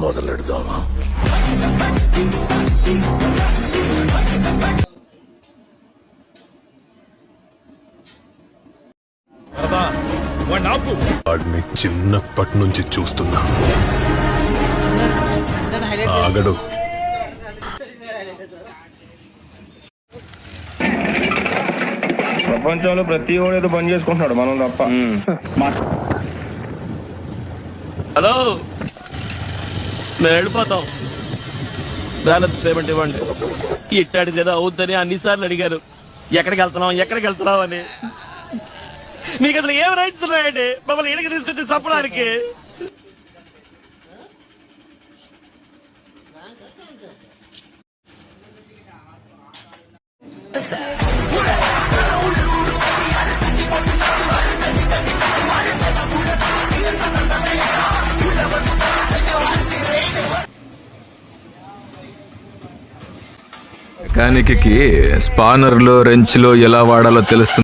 మొదలెడదామా? వాడిని చిన్నప్పటి నుంచి చూస్తున్నా, ఆగడు. ప్రపంచంలో ప్రతి వాడు ఏదో పని చేసుకుంటున్నాడు, మనం తప్ప. హలో, మేము వెళ్ళిపోతాం, బ్యాలెన్స్ పేమెంట్ ఇవ్వండి. ఇట్టాడిది ఏదో అవుద్దని అన్నిసార్లు అడిగారు, ఎక్కడికి వెళ్తున్నాం అని. మీకు అసలు ఏం రైట్స్ ఉన్నాయండి మమ్మల్ని ఇడికి తీసుకొచ్చి చంపడానికి? మెకానిక్ కి స్పానర్ లో రెంచ్ లో ఎలా వాడాలో తెలుస్తుంది.